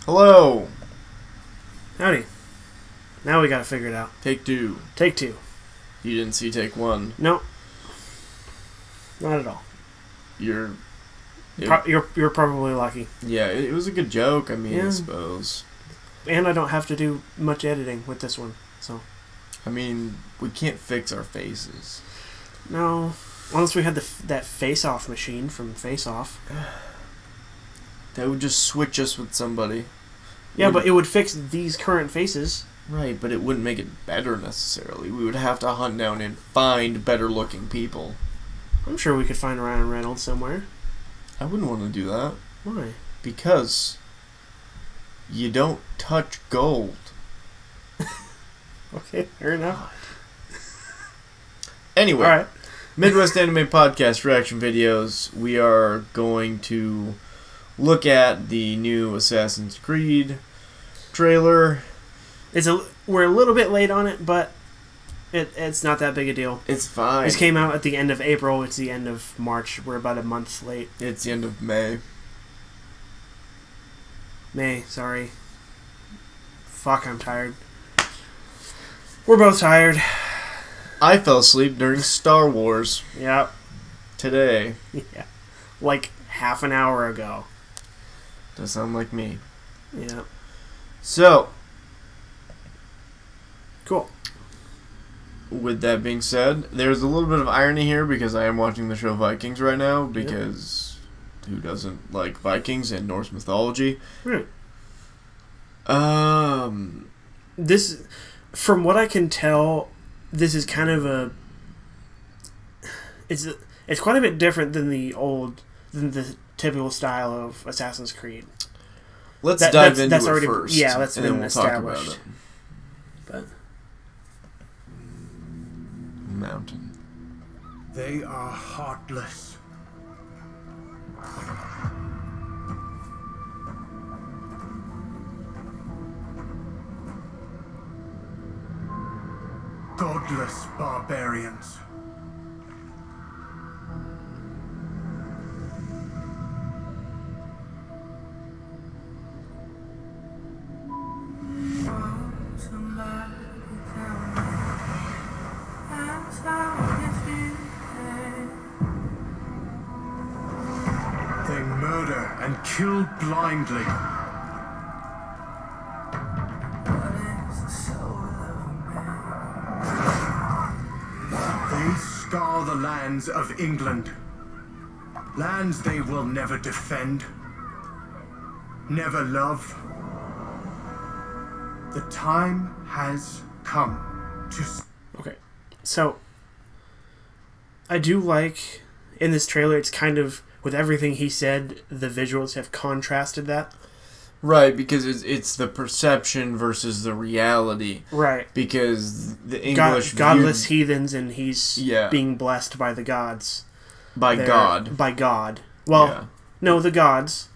Hello. Howdy. Now we gotta figure it out. Take two. Take two. You didn't see take one. No. Not at all. You're probably lucky. Yeah, it was a good joke, I Yeah. I suppose. And I don't have to do much editing with this one, so. We can't fix our faces. No. Unless we had that face-off machine from Face Off. That would just switch us with somebody. Yeah, but it would fix these current faces. Right, but it wouldn't make it better necessarily. We would have to hunt down and find better-looking people. I'm sure we could find Ryan Reynolds somewhere. I wouldn't want to do that. Why? Because you don't touch gold. Okay, fair enough. Anyway, Alright. Midwest Anime Podcast reaction videos. We are going to look at the new Assassin's Creed trailer. We're a little bit late on it, but it's not that big a deal. It's fine. This came out at the end of April. It's the end of March. We're about a month late. It's the end of May. May, sorry. Fuck, I'm tired. We're both tired. I fell asleep during Star Wars Yep. today. Yeah. Like half an hour ago. Does sound like me. Yeah. So, Cool. with that being said, there's a little bit of irony here because I am watching the show Vikings right now because who doesn't like Vikings and Norse mythology? Right. This, from what I can tell, this is kind of it's quite a bit different than the typical style of Assassin's Creed. Let's dive into that's it already, first. Yeah, that's and been then we'll established. talk about it. But Mountain. They are heartless. Godless barbarians. They murder and kill blindly. They scour the lands of England. Lands they will never defend, never love. The time has come to... okay, so I do like in this trailer. It's kind of with everything he said. The visuals have contrasted that. Right, because it's the perception versus the reality. Right. Because the English godless heathens, and he's Yeah. being blessed by the gods. by God. By God. Well, Yeah. no, the gods.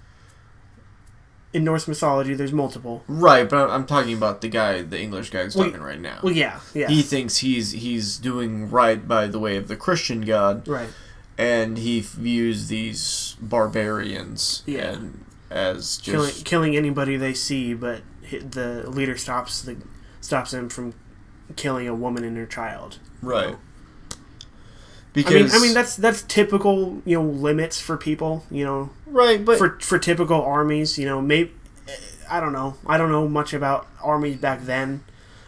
In Norse mythology, there's multiple. Right, but I'm talking about the English guy who's talking right now. Well, yeah. He thinks he's doing right by the way of the Christian God. Right. And he views these barbarians as just killing anybody they see, but the leader stops them from killing a woman and her child. right. You know? Because I mean that's typical, limits for people, right, but for typical armies, maybe I don't know much about armies back then,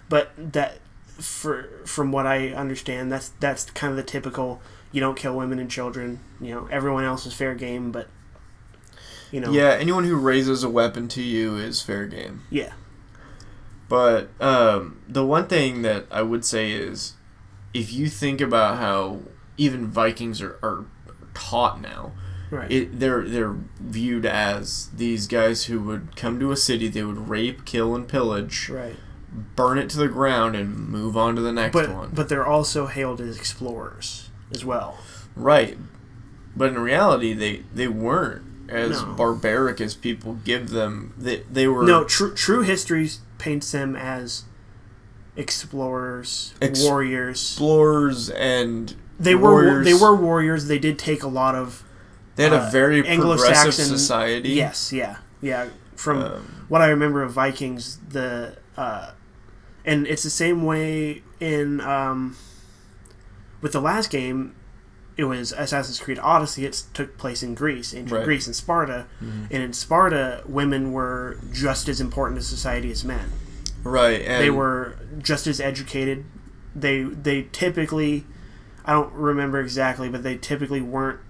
but that from what I understand, that's kind of the typical. You don't kill women and children. Everyone else is fair game, but yeah, anyone who raises a weapon to you is fair game. Yeah. But the one thing that I would say is, if you think about how even Vikings are taught now, right? They're viewed as these guys who would come to a city, they would rape, kill, and pillage, Right. burn it to the ground, and move on to the next one. But they're also hailed as explorers as well. Right. But in reality, they weren't as No. barbaric as people give them. They were... No, true history paints them as explorers, warriors. Explorers and They warriors. were warriors. They did take a lot of They had a very progressive Anglo-Saxon society. Yes, yeah. Yeah, from what I remember of Vikings, and it's the same way in with the last game. It was Assassin's Creed Odyssey. It took place in Greece, ancient Greece, in Sparta. Mm-hmm. And in Sparta, women were just as important to society as men. Right, and they were just as educated. They typically, I don't remember exactly, but they typically weren't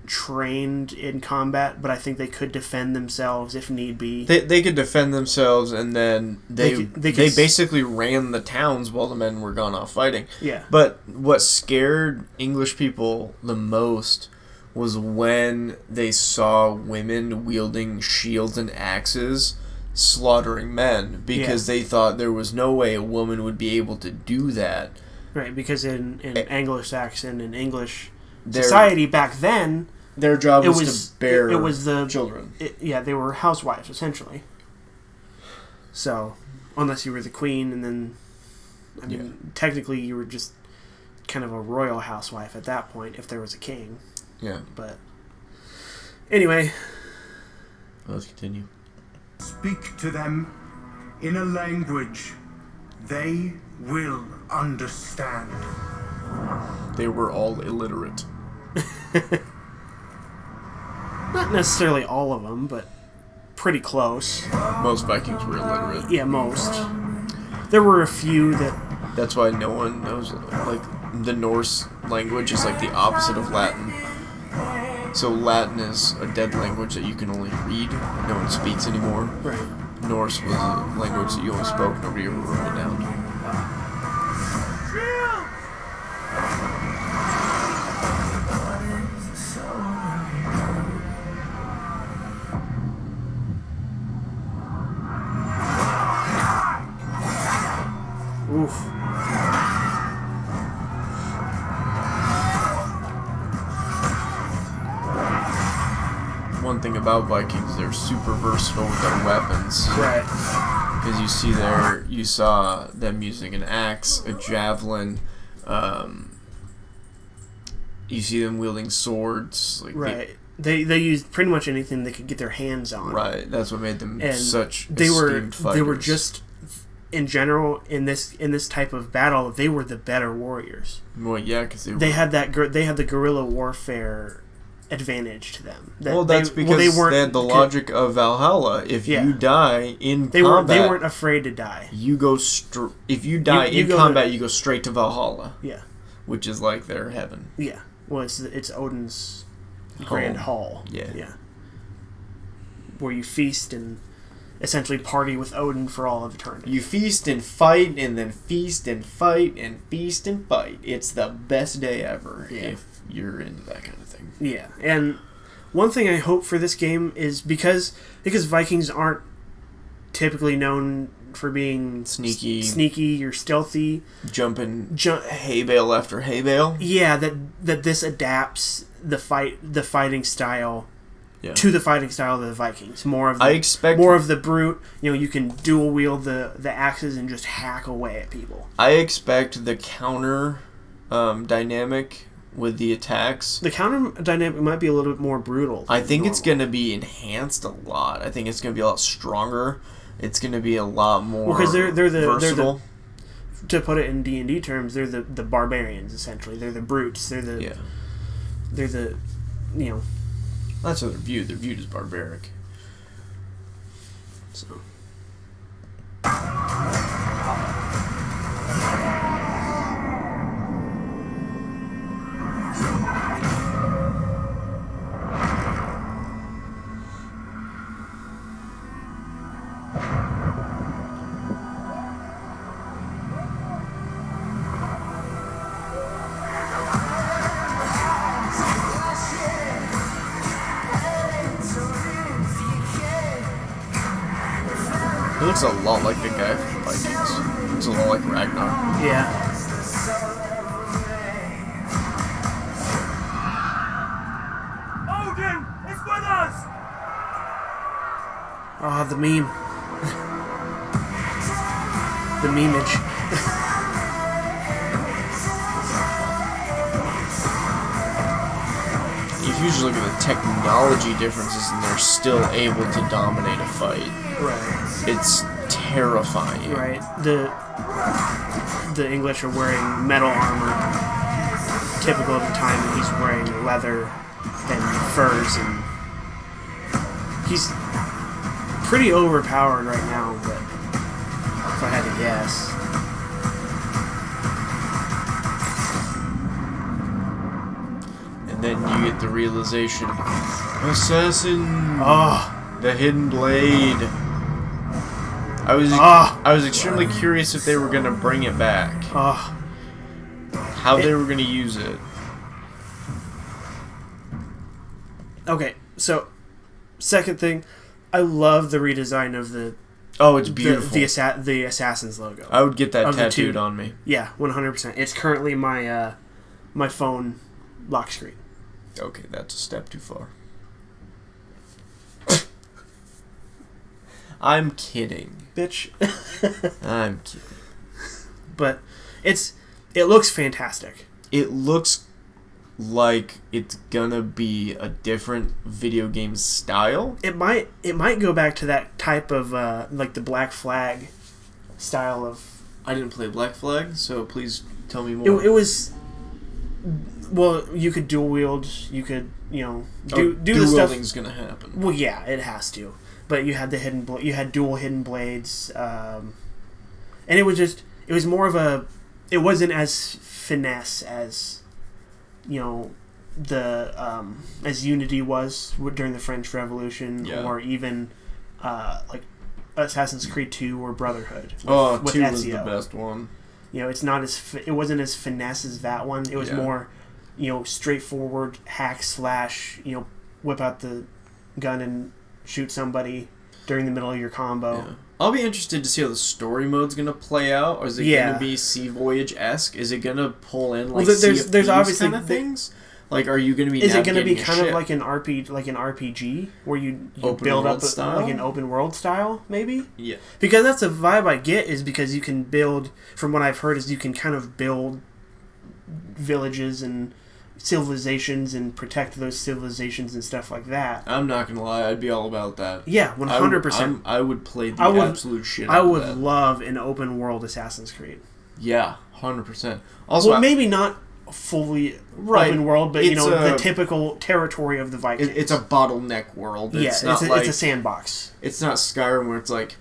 trained in combat, but I think they could defend themselves if need be. They could defend themselves, and then they basically ran the towns while the men were gone off fighting. Yeah. But what scared English people the most was when they saw women wielding shields and axes slaughtering men, because they thought there was no way a woman would be able to do that. Right, because in Anglo-Saxon and English society back then, their job was to bear children. They were housewives, essentially. So, unless you were the queen, and then, technically you were just kind of a royal housewife at that point, if there was a king. Yeah. But, anyway. Let's continue. Speak to them in a language they will understand. They were all illiterate. Not necessarily all of them, but pretty close. Most Vikings were illiterate. Yeah, most. There were a few that... That's why no one knows, like, the Norse language is like the opposite of Latin. So Latin is a dead language that you can only read. No one speaks anymore. Right. Norse was a language that you only spoke. Nobody ever wrote it down. Oof. One thing about Vikings, they're super versatile with their weapons. Right. Because you saw them using an axe, a javelin. You see them wielding swords. Like right. They used pretty much anything they could get their hands on. Right. That's what made them such esteemed fighters. They were just, in general, in this type of battle, they were the better warriors. Well, yeah, because they had the guerrilla warfare advantage to them. That's because they had the logic of Valhalla. If you die in combat, they weren't afraid to die. You go if you die in combat, you go straight to Valhalla. Yeah, which is like their heaven. Yeah, well, it's Odin's grand hall. Yeah, where you feast and essentially party with Odin for all of eternity. You feast and fight, and then feast and fight, and feast and fight. It's the best day ever if you're into that kind of thing. Yeah, and one thing I hope for this game is because Vikings aren't typically known for being sneaky or stealthy, jumping hay bale after hay bale. Yeah, that this adapts the fighting style to the fighting style of the Vikings. More of the brute. You can dual wield the axes and just hack away at people. I expect the counter dynamic with the attacks. The counter dynamic might be a little bit more brutal. I think it's going to be enhanced a lot. I think it's going to be a lot stronger. It's going to be a lot more because they're versatile. To put it in D&D terms, they're the barbarians, essentially. They're the brutes. They're the That's how they're viewed. They're viewed as barbaric. So. He looks a lot like the guy from Vikings. He looks a lot like Ragnar. Yeah. Odin is with us! Oh, the meme. The memeage. You if you just look at the technology differences, and they're still able to dominate a fight. Right. It's terrifying. Right. The English are wearing metal armor, typical of the time, and he's wearing leather and furs, and he's pretty overpowered right now, but if I had to guess. And then you get the realization, Assassin! Oh! The hidden blade. I was extremely curious if they were going to bring it back. Oh. How they were going to use it. Okay, so, second thing, I love the redesign of the... Oh, it's beautiful. The Assassin's logo. I would get that tattooed on me. Yeah, 100%. It's currently my my phone lock screen. Okay, that's a step too far. I'm kidding. Bitch. I'm kidding. But it looks fantastic. It looks like it's gonna be a different video game style. It might go back to that type of like the Black Flag style of. I didn't play Black Flag, so please tell me more. It was. Well, you could dual wield. You could do the stuff. Wielding's gonna happen. Well, yeah, it has to. But you had you had dual hidden blades, and it was more of a. It wasn't as finesse as, the as Unity was during the French Revolution, or even like Assassin's Creed 2 or Brotherhood. With 2 was the best one. It's not it wasn't as finesse as that one. It was more, straightforward hack slash. Whip out the gun and shoot somebody during the middle of your combo. Yeah. I'll be interested to see how the story mode's going to play out. Or is it going to be Sea Voyage-esque? Is it going to pull in like there's obviously kind of things? Like, are you going to be? Is it going to be kind of like an RPG where you build up like an open world style, maybe? Yeah. Because that's a vibe I get. Is because you can build. From what I've heard, is you can kind of build villages and civilizations and protect those civilizations and stuff like that. I'm not gonna lie, I'd be all about that. Yeah, 100%. I would play the absolute shit out I of would that. love an open world Assassin's Creed. Yeah, 100%. Also, maybe not fully open world, but the typical territory of the Vikings. It's a bottleneck world. It's a sandbox. It's not Skyrim where it's like,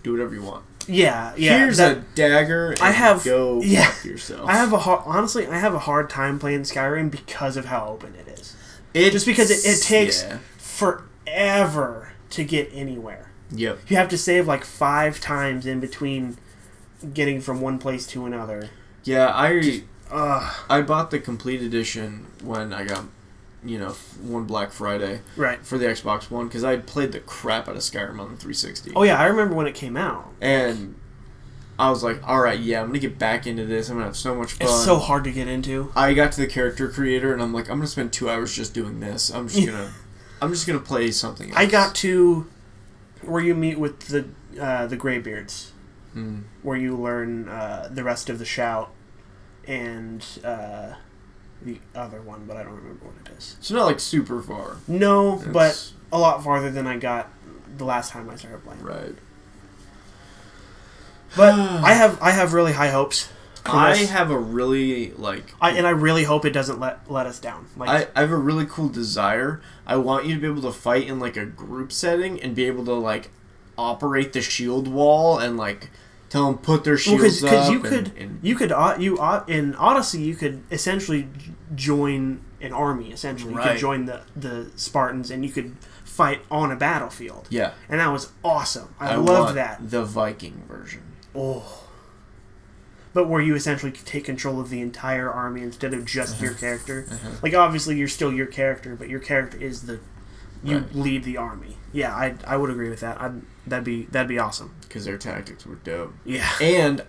do whatever you want. Yeah. Here's a dagger. And go fuck yourself. I have a hard time playing Skyrim because of how open it is. Just because it takes forever to get anywhere. Yep. You have to save like 5 times in between getting from one place to another. Yeah, I bought the complete edition when I got one Black Friday for the Xbox One because I played the crap out of Skyrim on the 360. Oh yeah, I remember when it came out. And I was like, all right, I'm gonna get back into this. I'm gonna have so much fun. It's so hard to get into. I got to the character creator and I'm like, I'm gonna spend 2 hours just doing this. I'm just gonna play something else. I got to where you meet with the Greybeards, where you learn the rest of the shout and the other one, but I don't remember what it is. It's not like super far. No, but a lot farther than I got the last time I started playing. Right. But I have really high hopes. I have a really I really hope it doesn't let us down. I have a really cool desire. I want you to be able to fight in like a group setting and be able to like operate the shield wall and like tell them put their shields up. Because in Odyssey you could essentially join an army. Essentially, you could join the Spartans and you could fight on a battlefield. Yeah, and that was awesome. I loved that. The Viking version. Oh. But where you essentially take control of the entire army instead of just your character. Like, obviously, you're still your character, but your character is you lead the army. Yeah, I would agree with that. That'd be awesome. Because their tactics were dope. Yeah. And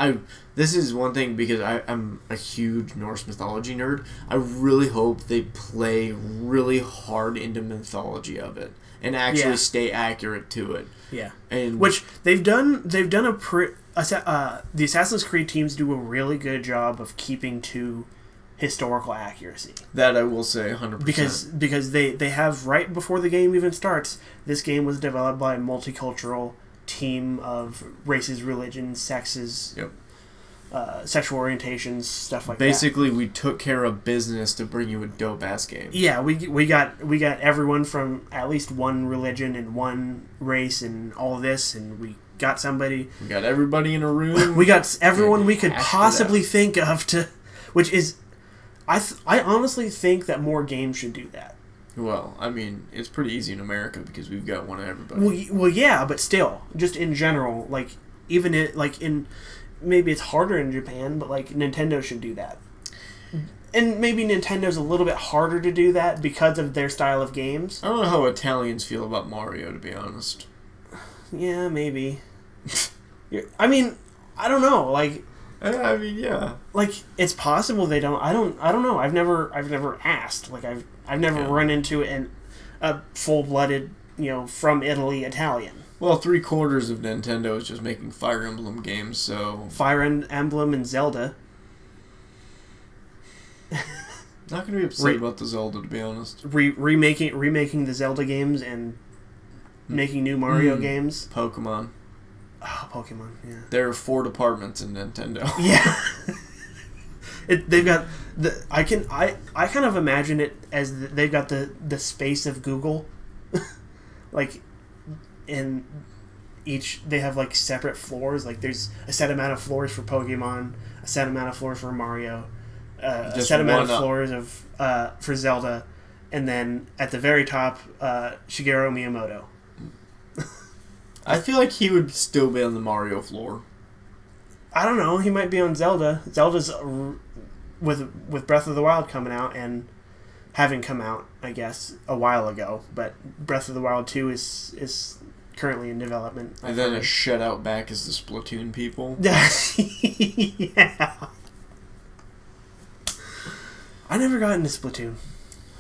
this is one thing, because I'm a huge Norse mythology nerd. I really hope they play really hard into mythology of it and actually stay accurate to it. Yeah. And which they've done the Assassin's Creed teams do a really good job of keeping to historical accuracy. That I will say 100%. Because they have, right before the game even starts, this game was developed by a multicultural team of races, religions, sexes, Yep. Sexual orientations, stuff like Basically, we took care of business to bring you a dope-ass game. that. Yeah, we got everyone from at least one religion and one race and all this, and we got somebody... We got everybody in a room. We got everyone we could hashed it possibly out. think of to... Which is... I honestly think that more games should do that. Well, I mean, it's pretty easy in America because we've got one of everybody. Well, yeah, but still, just in general, like, even in maybe it's harder in Japan, but like Nintendo should do that. And maybe Nintendo's a little bit harder to do that because of their style of games. I don't know how Italians feel about Mario, to be honest. Yeah, maybe. I mean, I don't know. Like, I mean, yeah. like it's possible they don't. I don't know. I've never asked. Like, I've never run into a full-blooded, from Italy Italian. Well, 3/4 of Nintendo is just making Fire Emblem games, so... Fire Emblem and Zelda. Not gonna be upset about the Zelda, to be honest. Remaking the Zelda games and making new Mario games. Pokemon. Oh, Pokemon, yeah. There are 4 departments in Nintendo. Yeah. They've got I kind of imagine it as they've got the space of Google. Like, in each, they have like separate floors. Like, there's a set amount of floors for Pokemon, a set amount of floors for Mario, a set amount of floors for Zelda, and then at the very top, Shigeru Miyamoto. I feel like he would still be on the Mario floor. I don't know. He might be on Zelda. Zelda's with Breath of the Wild coming out and having come out, I guess, a while ago. But Breath of the Wild 2 is currently in development. And then a shutout back is the Splatoon people. Yeah. I never got into Splatoon.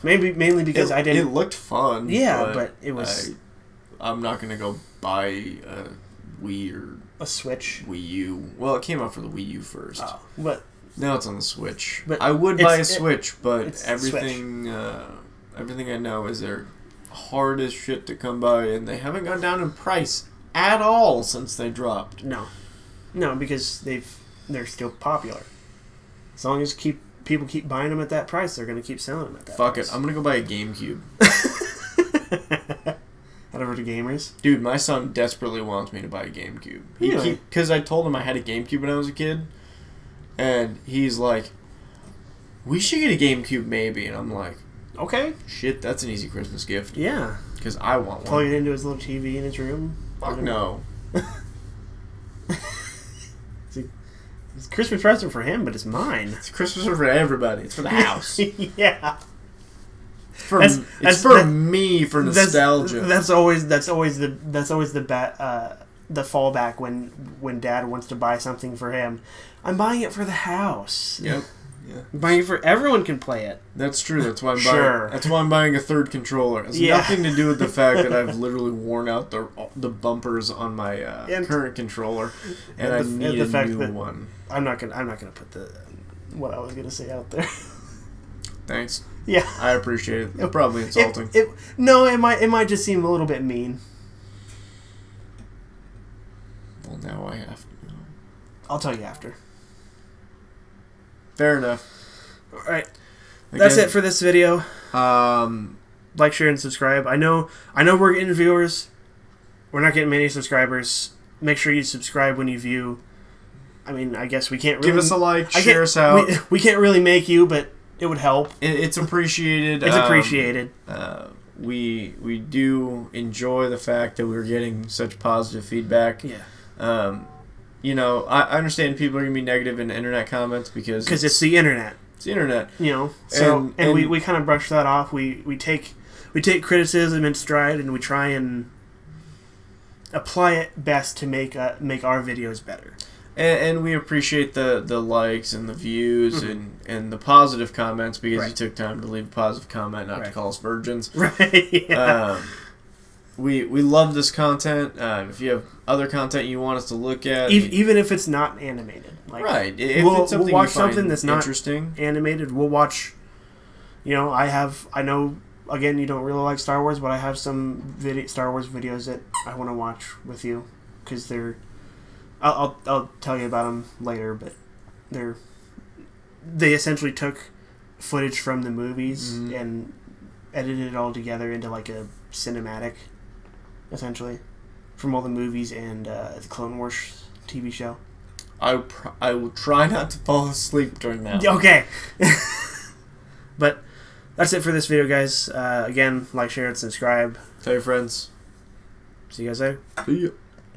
Mainly because I didn't. It looked fun. Yeah, but it was. I'm not gonna go buy a Wii or a Switch. Wii U. Well, it came out for the Wii U first. Oh, but now it's on the Switch. But I would buy a Switch, but everything I know is they're hard as shit to come by, and they haven't gone down in price at all since they dropped. No, because they're still popular. As long as people keep buying them at that price, they're going to keep selling them at that price. Fuck it, I'm going to go buy a GameCube. Head over to Gamers. Dude, my son desperately wants me to buy a GameCube. Really? Because I told him I had a GameCube when I was a kid, and he's like, we should get a GameCube maybe, and I'm like, okay. Shit, that's an easy Christmas gift. Yeah. Because I want one. Plug it into his little TV in his room. Fuck no. It's a Christmas present for him, but it's mine. It's Christmas for everybody. It's for the house. Yeah. It's for me for nostalgia. That's always the fallback when Dad wants to buy something for him. I'm buying it for the house. Yep. Yeah. I'm buying it for everyone can play it. That's true. That's why I'm buying a third controller. It has nothing to do with the fact that I've literally worn out the bumpers on my current controller, and I need a new one. I'm not gonna put what I was gonna say out there. Thanks. Yeah, I appreciate it. It's probably insulting. It might just seem a little bit mean. Well, now I have to know. I'll tell you after. Fair enough. All right. That's it for this video. Like, share, and subscribe. I know we're getting viewers. We're not getting many subscribers. Make sure you subscribe when you view. I mean, I guess we can't really... Give us a like, share us out. We can't really make you, but it would help. It's appreciated. It's appreciated. We do enjoy the fact that we're getting such positive feedback. Yeah. I understand people are going to be negative in internet comments because it's the internet. It's the internet. So we kind of brush that off. We take criticism in stride, and we try and apply it best to make our videos better. And we appreciate the likes and the views and the positive comments because you took time to leave a positive comment, not to call us virgins. Right. Yeah. we love this content. If you have other content you want us to look at, even if it's not animated, like, right? If we'll it's something watch you find something that's not interesting, animated. We'll watch. I know. Again, you don't really like Star Wars, but I have some Star Wars videos that I want to watch with you because they're. I'll tell you about them later, but they essentially took footage from the movies and edited it all together into like a cinematic, essentially, from all the movies and the Clone Wars TV show. I will try not to fall asleep during that. Okay. But that's it for this video, guys. Again, like, share, and subscribe. Tell your friends. See you guys later. See ya.